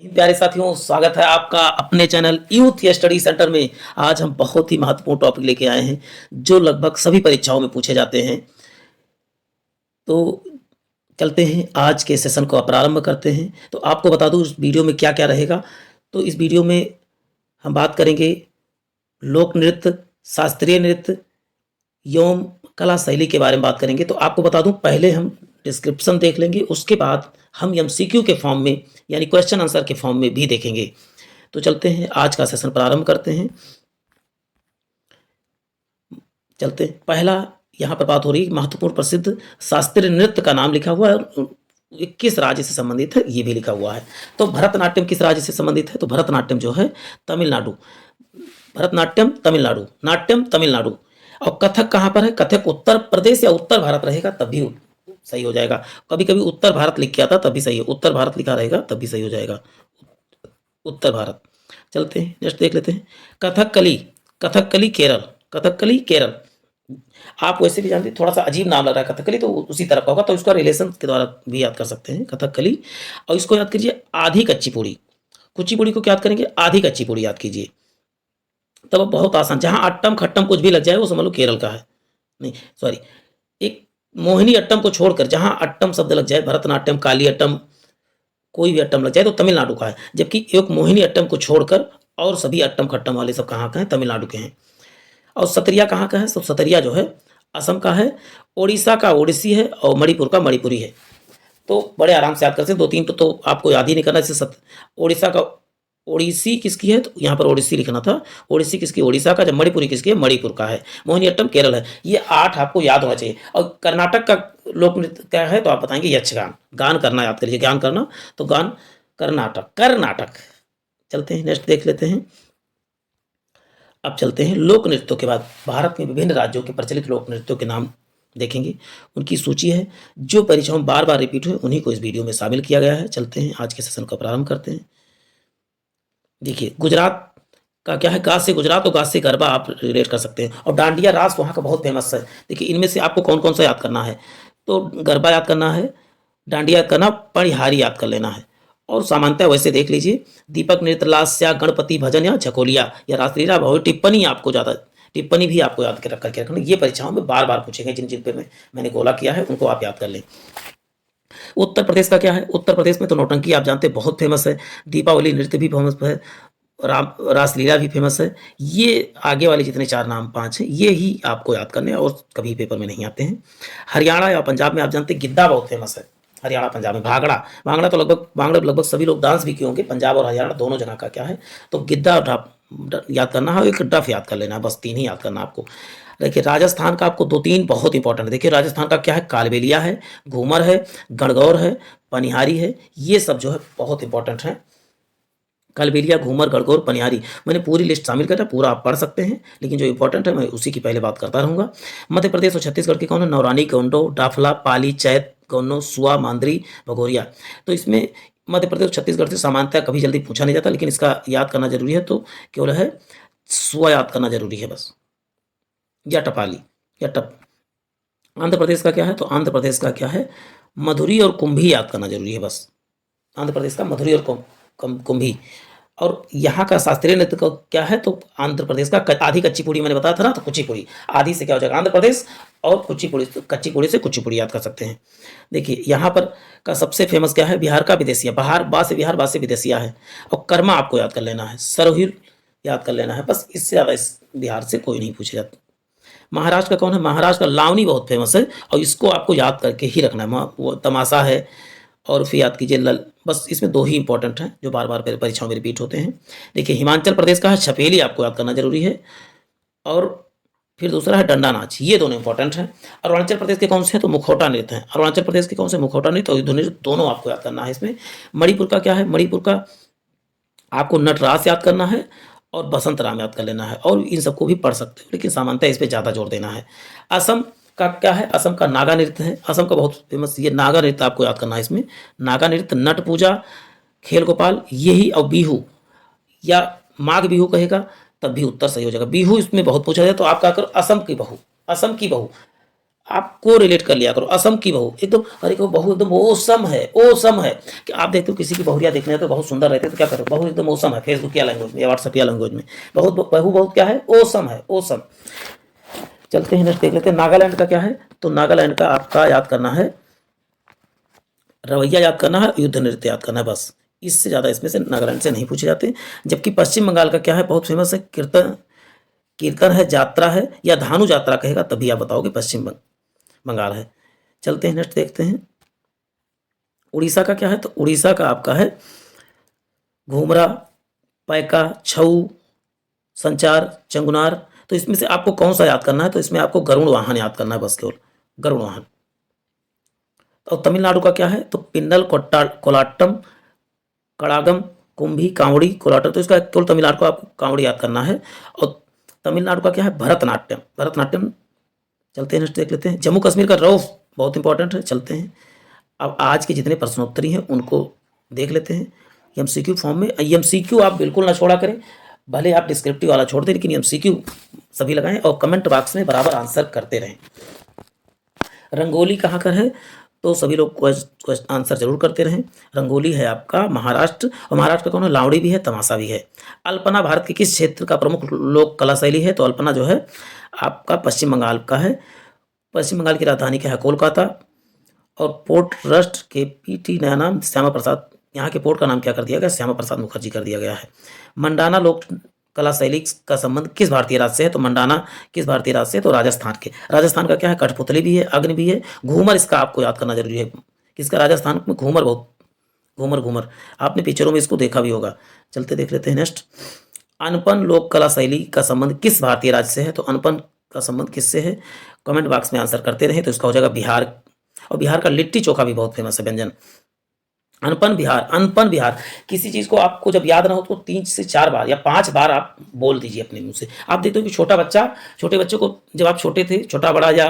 प्यारे साथियों, स्वागत है आपका अपने चैनल यूथ स्टडी सेंटर में। आज हम बहुत ही महत्वपूर्ण टॉपिक लेके आए हैं जो लगभग सभी परीक्षाओं में पूछे जाते हैं। तो चलते हैं आज के सेशन को प्रारंभ करते हैं। तो आपको बता दूं इस वीडियो में क्या क्या रहेगा। तो इस वीडियो में हम बात करेंगे लोक नृत्य, शास्त्रीय नृत्य एवं कला शैली के बारे में बात करेंगे। तो आपको बता दूं पहले हम डिस्क्रिप्शन देख लेंगे, उसके बाद हम एमसीक्यू के फॉर्म में यानी क्वेश्चन आंसर के फॉर्म में भी देखेंगे। तो चलते हैं आज का सेशन प्रारंभ करते हैं। चलते हैं, पहला यहाँ पर बात हो रही महत्वपूर्ण प्रसिद्ध शास्त्रीय नृत्य का नाम लिखा हुआ है और ये किस राज्य से संबंधित है ये भी लिखा हुआ है। तो भरतनाट्यम किस राज्य से संबंधित है? तो भरतनाट्यम जो है तमिलनाडु, भरतनाट्यम तमिलनाडु, नाट्यम तमिलनाडु। और कथक कहाँ पर है? कथक उत्तर प्रदेश या उत्तर भारत रहेगा तब भी सही हो जाएगा। कभी कभी उत्तर भारत लिख के आता तब भी सही है, उत्तर भारत लिखा रहेगा तब भी सही हो जाएगा, उत्तर भारत। चलते हैं नेक्स्ट देख लेते हैं। कथकली, कथकली केरल, कथकली केरल। आप वैसे भी जानते हैं थोड़ा सा अजीब नाम लग रहा है कथकली, तो उसी तरह का होगा, तो इसका रिलेशन के द्वारा भी याद कर सकते हैं कथकली। और इसको याद कीजिए आधी कच्ची पूड़ी, कुचिपुड़ी को क्या याद करेंगे? आधी कच्ची पूड़ी याद कीजिए, तब बहुत आसान। जहां अट्टम खट्टम कुछ भी लग जाए वो समझ लो केरल का है, नहीं सॉरी, एक मोहिनी अट्टम को छोड़कर जहां अट्टम शब्द लग जाए, भरतनाट्यम, काली अट्टम, कोई भी अट्टम लग जाए तो तमिलनाडु का है। जबकि एक मोहिनी अट्टम को छोड़कर और सभी अट्टम खट्टम वाले सब कहाँ के हैं? तमिलनाडु के हैं। और सतरिया कहाँ का है? सब सतरिया जो है असम का है, ओडिशा का ओडिसी है और मणिपुर का मणिपुरी है। तो बड़े आराम से याद करते हैं, दो तीन तो आपको याद ही नहीं करना। जैसे ओडिशा का ओडिसी किसकी है? तो यहाँ पर ओडिसी लिखना था। ओडिसी किसकी? ओडिशा का। जब मणिपुरी किसकी है? मणिपुर का है। मोहिनीअट्टम केरल है। ये 8 आपको याद होना चाहिए। और कर्नाटक का लोक नृत्य क्या है? तो आप बताएंगे यक्षगान। गान करना याद करिए, ज्ञान करना, तो गान कर्नाटक, कर्नाटक। चलते हैं नेक्स्ट देख लेते हैं। अब चलते हैं लोक नृत्यों के बाद भारत में विभिन्न राज्यों के प्रचलित लोक नृत्यों के नाम देखेंगे। उनकी सूची है, जो परीक्षाओं में बार बार रिपीट हुए उन्हीं को इस वीडियो में शामिल किया गया है। चलते हैं आज के सेशन का प्रारंभ करते हैं। देखिए गुजरात का क्या है? गाज से गुजरात और गाज से गरबा आप रिलेट कर सकते हैं। और डांडिया रास वहाँ का बहुत फेमस है। देखिए इनमें से आपको कौन कौन सा याद करना है? तो गरबा याद करना है, डांडिया याद करना, परिहारी याद कर लेना है। और सामान्यतः वैसे देख लीजिए दीपक नृत्य, लास्या, गणपति भजन या झकोलिया या रासलीला, बहुत टिप्पणी आपको ज़्यादा, टिप्पणी भी आपको याद करके रखना। ये परीक्षाओं में बार बार पूछेंगे, जिन जिन पे मैंने गोला किया है उनको आप याद कर लें। उत्तर प्रदेश का क्या है? उत्तर प्रदेश में तो नौटंकी आप जानते हैं बहुत फेमस है, दीपावली नृत्य भी फेमस है, रासलीला भी फेमस है। ये आगे वाले जितने 4 नाम 5 हैं ये ही आपको याद करने हैं और कभी पेपर में नहीं आते हैं। हरियाणा या पंजाब में आप जानते हैं गिद्दा बहुत फेमस है। हरियाणा पंजाब में भांगड़ा, भांगड़ा तो लगभग सभी लोग डांस भी किए होंगे। पंजाब और हरियाणा दोनों जगह का क्या है? तो गिद्दा याद करना है, एक डफ याद कर लेना है, बस 3 ही याद करना आपको। देखिए राजस्थान का आपको 2-3 बहुत इंपॉर्टेंट है। देखिए राजस्थान का क्या है? कालबेलिया है, घूमर है, गणगौर है, पनिहारी है। ये सब जो है बहुत इंपॉर्टेंट है। कालबेलिया, घूमर, गणगौर, पनिहारी, मैंने पूरी लिस्ट शामिल करा, पूरा आप पढ़ सकते हैं, लेकिन जो इंपॉर्टेंट है मैं उसी की पहले बात करता रहूँगा। मध्य प्रदेश और छत्तीसगढ़ के कौन है? नौरानी, गौंडो, डाफला, पाली, चैत, गौनो, सुआ, मांदरी, भगोरिया। तो इसमें मध्य प्रदेश छत्तीसगढ़ से सामान्यतः कभी जल्दी पूछा नहीं जाता, लेकिन इसका याद करना जरूरी है। तो केवल है सुआ याद करना जरूरी है बस, या टपाली या टप। आंध्र प्रदेश का क्या है? तो आंध्र प्रदेश का क्या है? मधुरी और कुंभी याद करना जरूरी है बस। आंध्र प्रदेश का मधुरी और कुंभी। और यहाँ का शास्त्रीय नृत्य का क्या है? तो आंध्र प्रदेश का आधी कच्ची पूड़ी मैंने बताया था ना, तो कुचिपुड़ी। आधी से क्या हो जाएगा? आंध्र प्रदेश, और कुचिपुड़ी, कच्ची पूड़ी से कुचिपुड़ी याद कर सकते हैं। देखिए यहाँ पर का सबसे फेमस क्या है? बिहार का विदेशिया, बिहार बा से बिहार, बा से विदेशिया है। और कर्मा आपको याद कर लेना है, सरोहिर याद कर लेना है, बस इससे ज़्यादा इस बिहार से कोई नहीं पूछे जाता। महाराष्ट्र का कौन है? महाराष्ट्र का लावनी बहुत फेमस है और इसको आपको याद करके ही रखना है। वो तमाशा है, और फिर याद कीजिए लल, बस इसमें 2 ही इंपॉर्टेंट हैं जो बार बार परीक्षाओं में रिपीट होते हैं। देखिए हिमाचल प्रदेश का है छपेली, आपको याद करना जरूरी है। और फिर दूसरा है डंडा नाच, ये दोनों इंपॉर्टेंट हैं। अरुणाचल प्रदेश के कौन से हैं? तो मुखौटा नृत्य हैं। अरुणाचल प्रदेश के कौन से? मुखौटा नृत्य और दोनों आपको याद करना है इसमें। मणिपुर का क्या है? मणिपुर का आपको नटराज याद करना है और बसंत राम याद कर लेना है, और इन सबको भी पढ़ सकते हो, लेकिन सामान्यतः इस पर ज़्यादा जोर देना है। असम का क्या है? असम का नागा नृत्य है। असम का बहुत फेमस ये नागा नृत्य आपको याद करना है इसमें। नागा नृत्य, नट पूजा, खेल गोपाल, यही, और बिहू या माघ बिहू कहेगा तब भी उत्तर सही हो जाएगा। बिहू इसमें बहुत पूछा जाए, तो आप क्या करो? असम की बहू, असम की बहू, आपको रिलेट कर लिया करो। असम की बहू एकदम, अरे को बहू एकदम ओसम है, ओसम है। कि आप देखते हो किसी की बहुरिया देखने में तो बहुत सुंदर रहते हैं, तो क्या करो, बहू एकदम ओसम है, फेसबुक या लैंग्वेज में या व्हाट्सएप या लैंग्वेज में बहुत बहू बहुत क्या है, ओसम है, ओसम। चलते हैं नेक्स्ट देख लेते हैं। नागालैंड का क्या है, तो नागालैंड का आपका याद करना है, रवैया याद करना है, युद्ध नृत्य याद करना है, बस। इससे ज़्यादा इसमें से नागालैंड से नहीं पूछे जाते। जबकि पश्चिम बंगाल का क्या है, बहुत फेमस है, कीर्तन, कीर्तन है, यात्रा है, या धानु यात्रा कहेगा तभी आप बताओगे पश्चिम बंगाल है। चलते हैं नेक्स्ट देखते हैं। उड़ीसा का क्या है, तो उड़ीसा का आपका है घूमरा, पैका, छऊ, संचार, चंगुनार। तो इसमें से आपको कौन सा याद करना है, तो इसमें आपको गरुड़ वाहन याद करना है, बस केवल गरुड़ वाहन। और तमिलनाडु का क्या है, तो पिन्नल, कोलाट्टम, कड़ागम, कुंभी, कांवड़ी, कोलाटम। तो इसका केवल तमिलनाडु को आपको कांवड़ी याद करना है। और तमिलनाडु का क्या है, भरतनाट्यम, भरतनाट्यम। चलते हैं नेक्स्ट देख लेते हैं। जम्मू कश्मीर का रौफ बहुत इंपॉर्टेंट है। चलते हैं अब आज के जितने प्रश्नोत्तरी हैं उनको देख लेते हैं एमसीक्यू फॉर्म में। एमसीक्यू आप बिल्कुल ना छोड़ा करें, भले आप डिस्क्रिप्टिव वाला छोड़ दें, लेकिन एमसीक्यू सभी लगाएं और कमेंट बॉक्स में बराबर आंसर करते रहें। रंगोली कहाँ का है, तो सभी लोग आंसर जरूर करते रहें। रंगोली है आपका महाराष्ट्र, और महाराष्ट्र का कौन है, लावड़ी भी है, तमाशा भी है। अल्पना भारत के किस क्षेत्र का प्रमुख लोक कला शैली है, तो अल्पना जो है आपका पश्चिम बंगाल का है। पश्चिम बंगाल की राजधानी क्या है, कोलकाता। और पोर्ट ट्रस्ट के पीटी नया नाम श्यामा प्रसाद, यहाँ के पोर्ट का नाम क्या कर दिया गया, श्यामा प्रसाद मुखर्जी कर दिया गया है। मंडाना लोक कला शैली का संबंध किस भारतीय राज्य से है, तो मंडाना किस भारतीय राज्य से, तो राजस्थान के। राजस्थान का क्या है, कठपुतली भी है, अग्नि भी है, घूमर इसका आपको याद करना जरूरी है। किसका, राजस्थान में घूमर, बहुत घूमर, घूमर आपने पिक्चरों में इसको देखा भी होगा। चलते देख लेते हैं नेक्स्ट। अनपन लोक कला शैली का संबंध किस भारतीय राज्य से है, तो अनपन का संबंध किससे है, कमेंट बॉक्स में आंसर करते रहे। तो इसका हो जाएगा बिहार। और बिहार का लिट्टी चोखा भी बहुत फेमस है व्यंजन। अनपन बिहार, अनपन बिहार। किसी चीज़ को आपको जब याद ना हो तो 3 से 4 बार या 5 बार आप बोल दीजिए अपने मुंह से। आप देखते हो कि छोटे बच्चों को जब आप छोटे थे, छोटा बड़ा या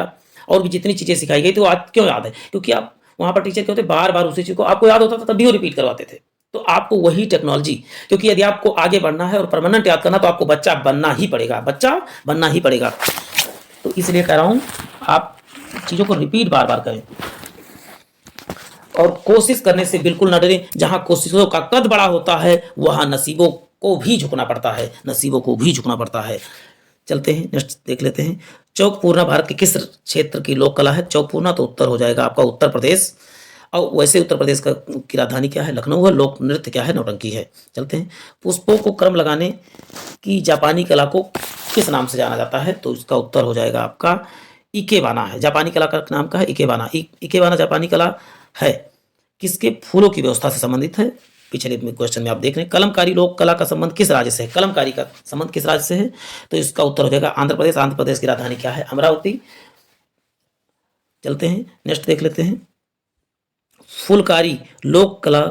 और भी जितनी चीज़ें सिखाई गई तो आज क्यों याद है, क्योंकि आप वहाँ पर टीचर क्या होते, बार बार उसी चीज़ को आपको याद होता था, तब भी वो रिपीट करवाते थे। तो आपको वही टेक्नोलॉजी, क्योंकि यदि आपको आगे बढ़ना है और परमानेंट याद करना, तो आपको बच्चा बनना ही पड़ेगा, बच्चा बनना ही पड़ेगा। तो इसलिए कह रहा हूँ आप चीज़ों को रिपीट बार बार करें और कोशिश करने से बिल्कुल न डरें। जहां कोशिशों का कद बड़ा होता है वहां नसीबों को भी झुकना पड़ता है, नसीबों को भी झुकना पड़ता है। चलते हैं नेक्स्ट देख लेते हैं। चौकपूर्णा भारत के किस क्षेत्र की लोक कला है, चौकपूर्णा तो उत्तर हो जाएगा आपका उत्तर प्रदेश। और वैसे उत्तर प्रदेश की राजधानी क्या है, लखनऊ है। लोक नृत्य क्या है, नौटंकी है। चलते हैं। पुष्पों को क्रम लगाने की जापानी कला को किस नाम से जाना जाता है, तो इसका उत्तर हो जाएगा आपका इकेबाना है। जापानी कला का नाम क्या है, इकेबाना। इकेबाना जापानी कला है, किसके, फूलों की व्यवस्था से संबंधित है। पिछले क्वेश्चन में आप देख रहे हैं। कलमकारी लोक कला का संबंध किस राज्य से है, कलमकारी का संबंध किस राज्य से है, तो इसका उत्तर हो जाएगा आंध्र प्रदेश। आंध्र प्रदेश की राजधानी क्या है, अमरावती। चलते हैं नेक्स्ट देख लेते हैं। फुलकारी लोक कला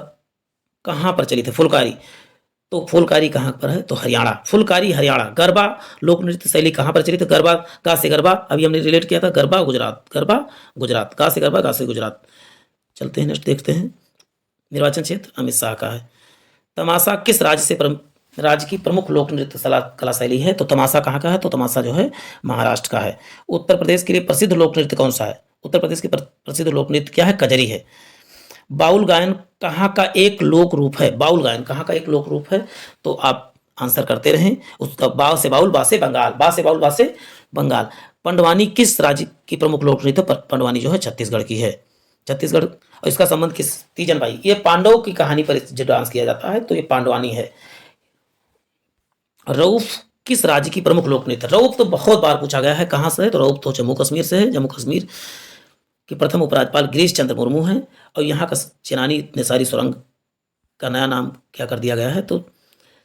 कहाँ प्रचलित है, फुलकारी, तो फुलकारी कहाँ पर है, तो हरियाणा। फुलकारी हरियाणा। गरबा लोक नृत्य शैली कहाँ प्रचलित है, गरबा, गा से गरबा, अभी हमने रिलेट किया था, गरबा गुजरात, गरबा गुजरात, गा से गरबा, गा से गुजरात। चलते हैं नेक्स्ट देखते हैं। निर्वाचन क्षेत्र अमित शाह का है। तमाशा किस राज्य की प्रमुख लोक नृत्य कला शैली है, तो तमाशा कहाँ का है, तो तमाशा जो है महाराष्ट्र का है। उत्तर प्रदेश के लिए प्रसिद्ध लोक नृत्य कौन सा है, उत्तर प्रदेश की प्रसिद्ध लोक नृत्य क्या है, कजरी है। बाउल गायन कहाँ का एक लोक रूप है, बाउल गायन कहाँ का एक लोक रूप है, तो आप आंसर करते रहें। उसका बा से बाउल, बा से बंगाल, बा से बाउल, बा से बंगाल। पंडवानी किस राज्य की प्रमुख लोक नृत्य, पंडवानी जो है छत्तीसगढ़ की है, छत्तीसगढ़। और इसका संबंध किस, तीजन बाई, ये पांडवों की कहानी पर जो डांस किया जाता है, तो ये पांडवानी है। रऊफ किस राज्य की प्रमुख लोक नृत्य, रऊफ तो बहुत बार पूछा गया है, कहाँ से है, तो रऊफ तो जम्मू कश्मीर से है। जम्मू कश्मीर के प्रथम उपराज्यपाल गिरीश चंद्र मुर्मू हैं। और यहाँ का चेनानी निसारी सुरंग का नया नाम क्या कर दिया गया है, तो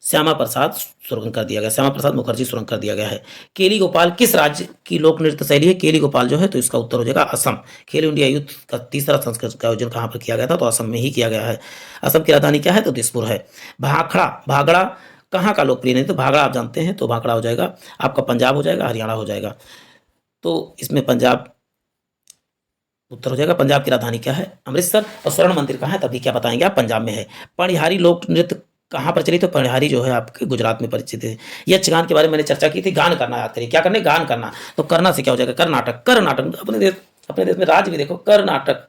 श्यामा प्रसाद सुरंग कर दिया गया, श्यामा प्रसाद मुखर्जी सुरंग कर दिया गया है। केली गोपाल किस राज्य की लोक नृत्य शैली है, केली गोपाल जो है, तो इसका उत्तर हो जाएगा असम। खेलो इंडिया यूथ का तीसरा संस्कृत का आयोजन कहाँ पर किया गया था, तो असम में ही किया गया है। असम की राजधानी क्या है, तो दिसपुर है। भाखड़ा, भागड़ा कहाँ का लोकप्रिय नहीं, तो भागड़ा आप जानते हैं, तो भागड़ा हो जाएगा आपका पंजाब हो जाएगा, हरियाणा हो जाएगा। तो इसमें पंजाब उत्तर हो जाएगा। पंजाब की राजधानी क्या है, अमृतसर। और स्वर्ण मंदिर कहाँ है, तभी क्या बताएंगे आप, पंजाब में है। पणिहारी लोक नृत्य कहाँ प्रचलित है, तो पणिहारी जो है आपके गुजरात में परिचित है। यक्षगान के बारे में मैंने चर्चा की थी, गान करना याद करिए, क्या करने, गान करना। तो करना से क्या हो जाएगा, कर्नाटक, कर्नाटक अपने अपने देश में राज्य भी देखो, कर्नाटक।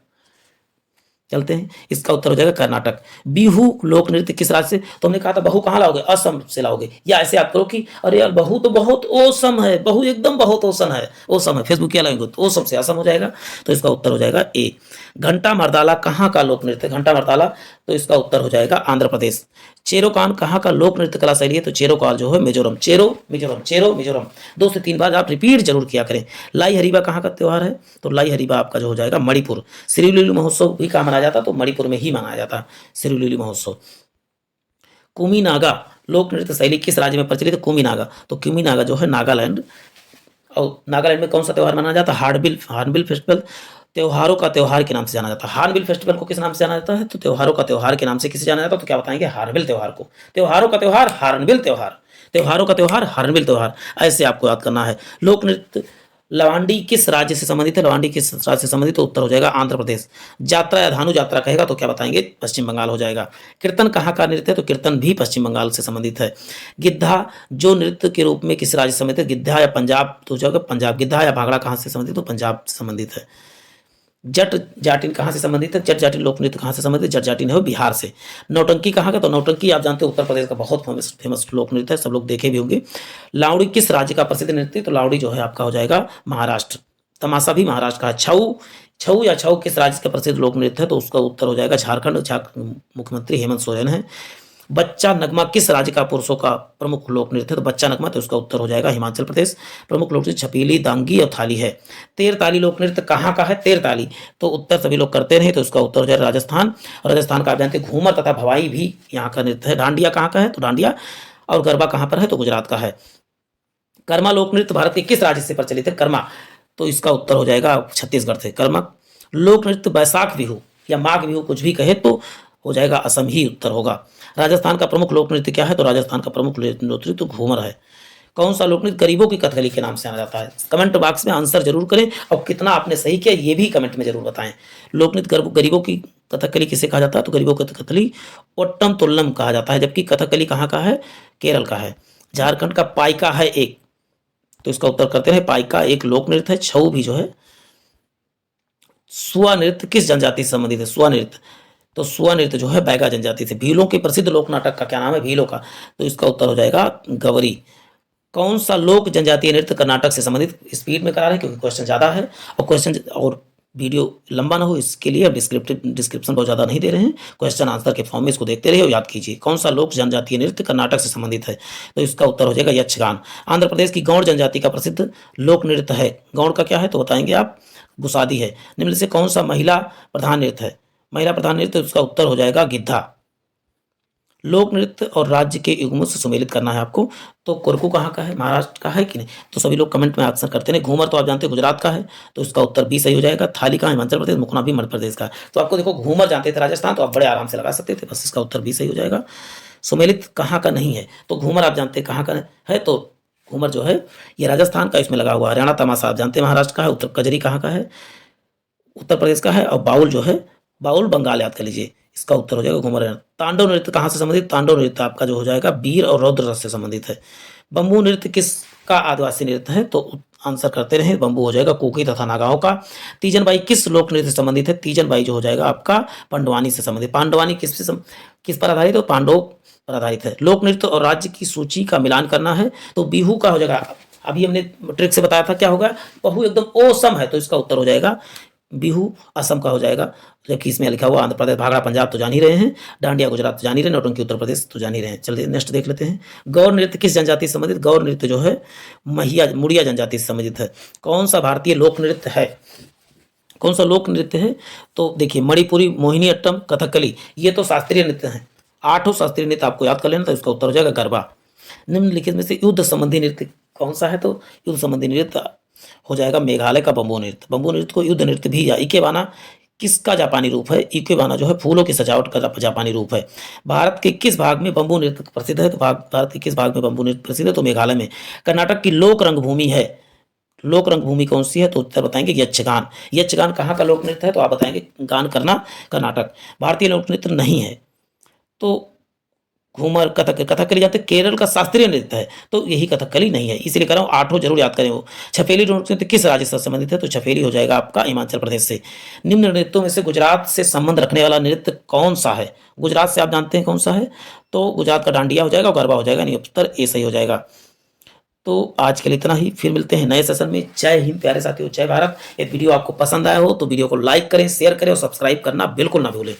चलते हैं, इसका उत्तर हो जाएगा कर्नाटक। बिहू लोक नृत्य किस राज्य से? तो हमने कहा था बहू कहाँ लाओगे? असम से लाओगे। या ऐसे आप करो कि अरे यार बहू तो बहुत ओसम है, बहू एकदम बहुत ओसम है, ओसम है, फेसबुक क्या लाएंगे तो ओसम से असम हो जाएगा। तो इसका उत्तर हो जाएगा ए। घंटा मर्दाला कहाँ का लोक नृत्य? घंटा मर्दाला, तो इसका उत्तर हो जाएगा आंध्र प्रदेश। चेरोकान कहाँ का लोक नृत्य कला शैली है? तो चेरोकाल जो है मिजोरम। चेरो मिजोरम, चेरो मिजोरम। 2 से 3 बार आप रिपीट जरूर किया करें। लाई हरीबा कहाँ का त्यौहार है? तो लाई हरीबा आपका जो हो जाएगा मणिपुर। सिरुलिलु महोत्सव भी कहाँ मनाया जाता? तो मणिपुर में ही मनाया जाता सिरुलिलु महोत्सव। कुमी नागा लोक नृत्य शैली किस राज्य में प्रचलित है? कुमी नागा, तो कुमी नागा जो है नागालैंड। और नागालैंड में कौन सा त्यौहार मनाया जाता है? Hornbill festival. त्योहारों का त्योहार के नाम से जाना जाता है। हार्नबिल फेस्टिवल को किस नाम से जाना जाता है? तो त्योहारों का त्योहार के नाम से किसे जाना जाता है? तो क्या बताएंगे? हार्नबिल त्योहार को। त्योहारों का त्योहार हार्नबिल त्योहार, त्योहारों का त्योहार हार्नबिल त्योहार, ऐसे आपको याद करना है। लोक नृत्य लवांडी किस राज्य से संबंधित है? लवांडी किस राज्य से संबंधित? तो उत्तर हो जाएगा आंध्र प्रदेश। यात्रा या धानु यात्रा कहेगा तो क्या बताएंगे? पश्चिम बंगाल हो जाएगा। कीर्तन कहाँ का नृत्य है? तो कीर्तन भी पश्चिम बंगाल से संबंधित है। गिद्धा जो नृत्य के रूप में किस राज्य से संबंधित है? गिद्धा या पंजाब, तो हो जाएगा पंजाब। गिद्धा या भांगड़ा कहाँ से संबंधित? तो पंजाब से संबंधित है। जट जाटिन कहाँ से संबंधित है? जट जाटिन लोक नृत्य कहाँ से संबंधित है? जट जाटिन है वो बिहार से। नौटंकी कहाँ का? तो नौटंकी आप जानते हो उत्तर प्रदेश का बहुत फेमस लोक नृत्य है, सब लोग देखे भी होंगे। लावड़ी किस राज्य का प्रसिद्ध नृत्य? तो लावड़ी जो है आपका हो जाएगा महाराष्ट्र। तमाशा भी महाराष्ट्र का है। छऊ, छऊ या छऊ किस राज्य का प्रसिद्ध लोक नृत्य है? तो उसका उत्तर हो जाएगा झारखंड। मुख्यमंत्री हेमंत सोरेन है। बच्चा नगमा किस राज्य का पुरुषों का प्रमुख लोक नृत्य है? तो बच्चा नगमा, तो उसका उत्तर हो जाएगा हिमाचल प्रदेश। प्रमुख लोक नृत्य छपीली, दांगी और थाली है। तेरताली लोक नृत्य कहाँ का है? तेरताली, तो उत्तर सभी लोग करते रहे, तो उसका उत्तर हो जाएगा राजस्थान। और राजस्थान का आप जानते हैं घूमर तथा भवाई भी यहाँ का नृत्य है। डांडिया कहाँ का है? तो डांडिया और गरबा कहाँ पर है? तो गुजरात का है। कर्मा लोक नृत्य भारत के किस राज्य से प्रचलित है? कर्मा, तो इसका उत्तर हो जाएगा छत्तीसगढ़ से। कर्मा लोक नृत्य बैसाख बिहू या माघ बिहू कुछ भी कहे तो हो जाएगा असम ही उत्तर होगा। राजस्थान का प्रमुख लोक नृत्य क्या है? तो राजस्थान का प्रमुख लोक नृत्य तो घूमर है। कौन सा लोक नृत्य गरीबों की कथकली के नाम से जाना जाता है? कमेंट बॉक्स में आंसर जरूर करें और कितना आपने सही किया ये भी कमेंट में जरूर बताएं। लोक नृत्य गरीबों की कथकली किसे कहा जाता है? तो गरीबों की कथकली ओट्टम तुल्लम कहा जाता है, जबकि कथकली कहाँ का है? केरल का है। झारखंड का पाइका है एक, तो इसका उत्तर करते रहे पाइका एक लोक नृत्य है। छऊ भी जो है। सुआ नृत्य किस जनजाति से संबंधित है? सुआ नृत्य, तो सुआ नृत्य जो है बैगा जनजाति से। भीलों के प्रसिद्ध लोक नाटक का क्या नाम है? भीलों का, तो इसका उत्तर हो जाएगा गवरी। कौन सा लोक जनजातीय नृत्य कर्नाटक से संबंधित? स्पीड में करा रहे हैं क्योंकि क्वेश्चन ज़्यादा है और क्वेश्चन और वीडियो लंबा ना हो इसके लिए अब डिस्क्रिप्शन बहुत ज़्यादा नहीं दे रहे हैं, क्वेश्चन आंसर के फॉर्म में इसको देखते रहिए और याद कीजिए। कौन सा लोक जनजातीय नृत्य कर्नाटक से संबंधित है? तो इसका उत्तर हो जाएगा यक्षगान। आंध्र प्रदेश की गौड़ जनजाति का प्रसिद्ध लोक नृत्य है। गौड़ का क्या है? तो बताएंगे आप गुसादी है। निम्न से कौन सा महिला प्रधान नृत्य है? महिला प्रधान नृत्य, उसका उत्तर हो जाएगा गिद्धा। लोक नृत्य और राज्य के युग्मों से सुमेलित करना है आपको। तो कुरकू कहाँ का है? महाराष्ट्र का है कि नहीं? तो सभी लोग कमेंट में आंसर करते हैं। घूमर तो आप जानते हैं गुजरात का है, तो इसका उत्तर बी सही हो जाएगा। थाली का हिमाचल प्रदेश, मुखना भी मध्य प्रदेश का है। तो आपको देखो घूमर जानते थे राजस्थान, तो आप बड़े आराम से लगा सकते थे, बस इसका उत्तर बी सही हो जाएगा। सुमेलित कहाँ का नहीं है? तो घूमर आप जानते हैं कहाँ का है, तो घूमर जो है ये राजस्थान का इसमें लगा हुआ। हरियाणा तमाशा आप जानते हैं महाराष्ट्र का है। उत्तर कजरी कहाँ का है? उत्तर प्रदेश का है। और बाउल जो है, बाउल बंगाल याद कर लीजिए, इसका उत्तर हो जाएगा घूमर। तांडव नृत्य कहाँ से संबंधित? तांडव नृत्य आपका जो हो जाएगा वीर और रौद्र रस से संबंधित है। बम्बू नृत्य किसका आदिवासी नृत्य है? तो आंसर करते रहे, बम्बू हो जाएगा कुकी तथा नागाओं का। तीजन बाई किस लोक नृत्य से संबंधित है? तीजन बाई जो हो जाएगा आपका पांडवानी से संबंधित। पांडवानी किस पर आधारित है? पांडव पर आधारित है। लोक नृत्य और राज्य की सूची का मिलान करना है, तो बिहू का हो जाएगा, अभी हमने ट्रिक से बताया था क्या होगा, बहु एकदम ओसम है, तो इसका उत्तर हो जाएगा बिहू असम का हो जाएगा। जबकि इसमें लिखा हुआ आंध्र प्रदेश, भागड़ा पंजाब तो जान ही रहे हैं, डांडिया गुजरात तो जान ही रहे हैं, नौटंकी उत्तर प्रदेश तो जान ही रहे हैं। चलिए नेक्स्ट देख लेते हैं। गौर नृत्य किस जनजाति से संबंधित? गौर नृत्य जो है मुड़िया जनजाति से संबंधित है। कौन सा भारतीय लोक नृत्य है? कौन सा लोक नृत्य है? तो देखिए मणिपुरी, मोहिनी अट्टम, कथकली, ये तो शास्त्रीय नृत्य हैं। 8 शास्त्रीय नृत्य आपको याद कर लेना, तो इसका उत्तर हो जाएगा गरबा। निम्नलिखित में से युद्ध संबंधी नृत्य कौन सा है? तो युद्ध संबंधी नृत्य हो जाएगा मेघालय का बम्बू नृत्य। बम्बू नृत्य को युद्ध नृत्य भी, या इकेबाना किसका जापानी रूप है? इकेबाना जो है फूलों की सजावट का जापानी रूप है। भारत के किस भाग में बम्बू नृत्य प्रसिद्ध है? तो भारत के किस भाग में बम्बू नृत्य प्रसिद्ध है? तो मेघालय में। कर्नाटक की लोक रंगभूमि है, लोक रंगभूमि कौन सी है? तो उत्तर बताएंगे यक्षगान। यक्षगान कहाँ का लोक नृत्य है? तो आप बताएंगे गान करना कर्नाटक। भारतीय लोक नृत्य नहीं है, तो घूमर, कथकली जाते केरल का शास्त्रीय नृत्य है, तो यही कथकली नहीं है, इसीलिए कह रहा हूँ आठों जरूर याद करें वो। छफेली नृत्य किस राज्य से संबंधित है, तो छफेली हो जाएगा आपका हिमाचल प्रदेश से। निम्न नृत्यों में से गुजरात से संबंध रखने वाला नृत्य कौन सा है, गुजरात से आप जानते हैं कौन सा है, तो गुजरात का डांडिया हो जाएगा, गरबा हो जाएगा, नहीं उत्तर ए सही हो जाएगा। तो आज के लिए इतना ही, फिर मिलते हैं नए सेशन में। जय हिंद प्यारे साथियों, जय भारत। ये वीडियो आपको पसंद आया हो तो वीडियो को लाइक करें, शेयर करें और सब्सक्राइब करना बिल्कुल ना भूलें।